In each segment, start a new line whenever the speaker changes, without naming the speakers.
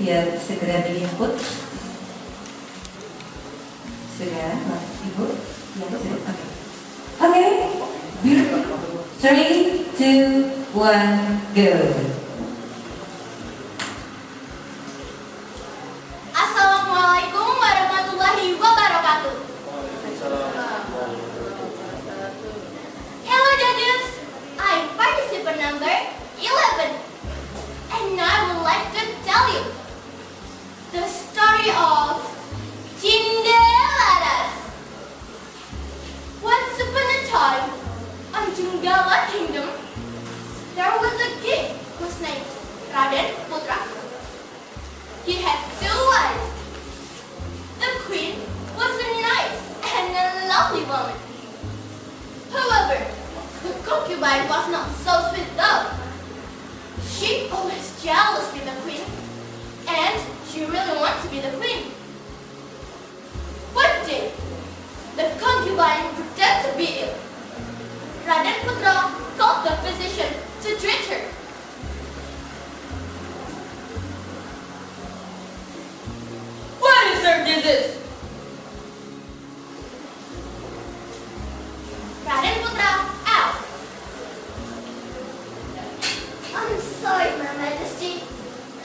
biar segera di-input. Sudah, Ibu? Ya, sudah. Oke. Oke. Beautiful. 3, 2, 1, go.
Assalamualaikum warahmatullahi wabarakatuh. Hello judges, I'm participant number 11 and I would like to tell you the story of Cindelaras. Once upon a time, on Jenggala Kingdom, there was a king whose name Raden Putra. He had 2 wives. The queen was a nice and a lovely woman. However, the concubine was not so sweet though. She always jealous with the queen, and she really wanted to be the queen. One day, the concubine pretended to be ill. Raden Putra called the physician to treat her. What is her disease? Raden Putra asked. I'm sorry, My Majesty.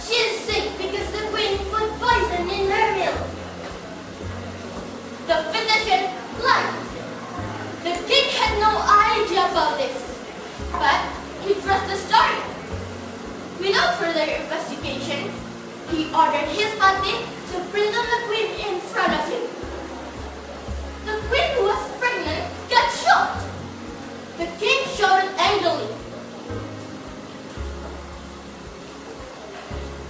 She is sick because the queen put poison in her milk. The physician lied. The king had no idea about this, but he trusted the story. Without further investigation, he ordered his party to prison the queen in front of him. The queen who was pregnant got shocked. The king shouted angrily,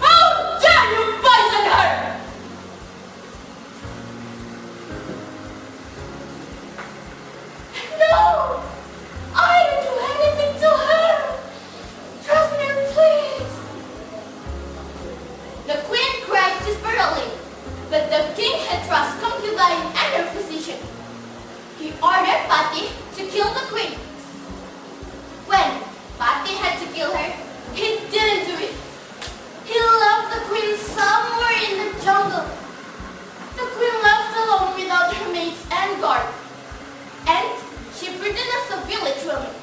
"How dare you poison her!" No! I didn't do anything to her! Trust me, please! The queen cried desperately, but the king had trust concubine and her physician. He ordered Pati to kill the queen. When Pati had to kill her, he didn't do it. He left the queen somewhere in the jungle. The queen left alone without her maids and guard. And she pretended as a village woman.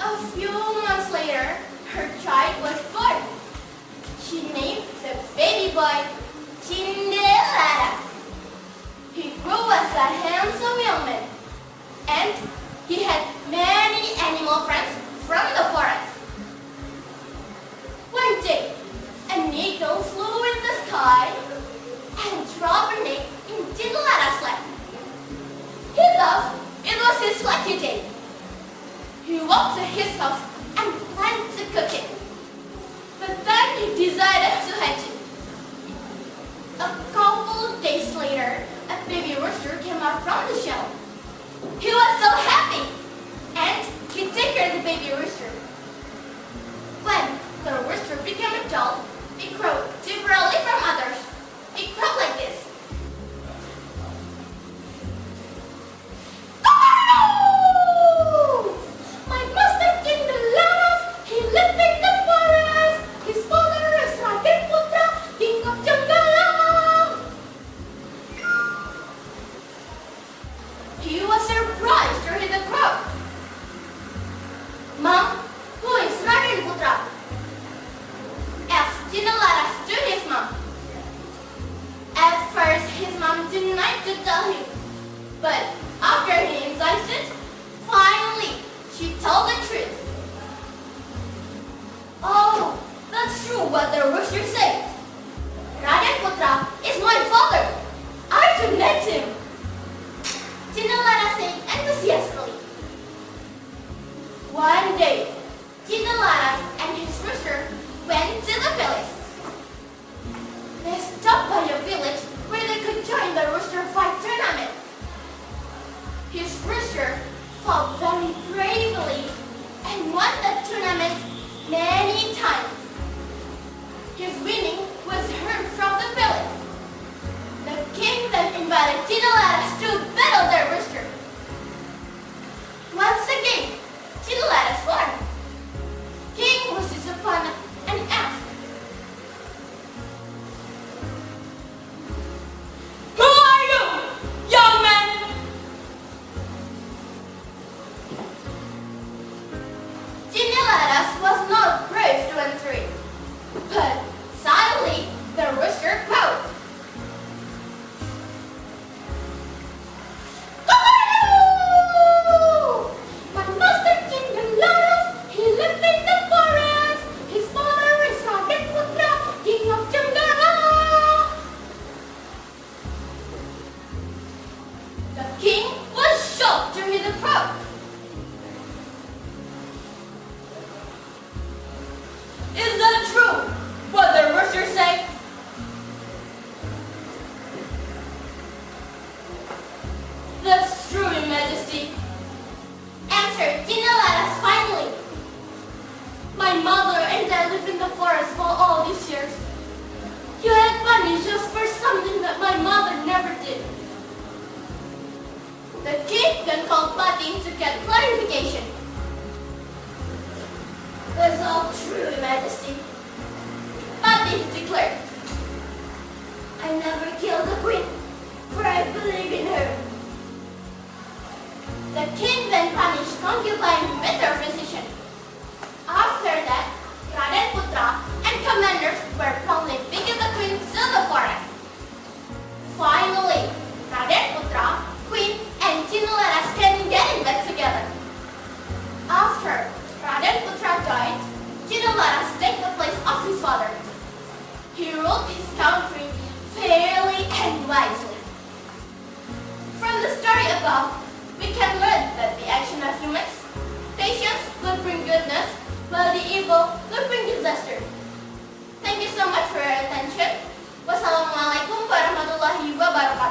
A few months later, her child was born. She named the baby boy Cindelaras. He grew as a handsome young man, and he had many animal friends from the forest. One day, an eagle flew in the sky and dropped an egg in Cindelaras' lap. He thought it was his lucky day. He walked to his house and planned to cook it. But then he decided to hatch it. A couple of days later, a baby rooster came out from the shell. He was so happy, and he took care of the baby rooster. When the rooster became adult, it crowed differently from others. It crowed like this. My master King Delaras, he lived in the forest. His father is Raden Putra, king of Jenggala. He was surprised to hear the crowd. Mom, who is Raden Putra? Asked Cindelaras to his mom. At first, his mom denied to tell him, but after he insisted, finally, she told the truth. Oh, that's true what the rooster said. Raden Putra is my father. I should net him. Cindelaras said enthusiastically. One day, Cindelaras and his rooster went to the village. They stopped by a village where they could join the rooster fight tournament. His rooster fought very bravely and won the tournament many times. His winning was heard from the village. The king then invited Cindelaras to battle the rooster. Once again, Cindelaras won. King was his opponent and asked, throne. Is that true, what the roosters say? That's true, Your Majesty, answered Finalis finally. My mother and I lived in the forest for all these years. You had punished us for something that my mother never did. The king then called Pati to get clarification. That's all true, Your Majesty, Pati declared. I never killed the queen, for I believe in her. The king then punished concubine with her physician. After that, Raden Putra and commanders were promptly picking the queen to the forest. Finally, Raden Putra, queen, and Finalis can get back together. After Raden Putra died, Finalis took the place of his father. He ruled his country fairly and wisely. From the story above, we can learn that the action of humans, patience will bring goodness, while the evil will bring disaster. Thank you so much for your attention. Wassalamualaikum warahmatullahi wabarakatuh.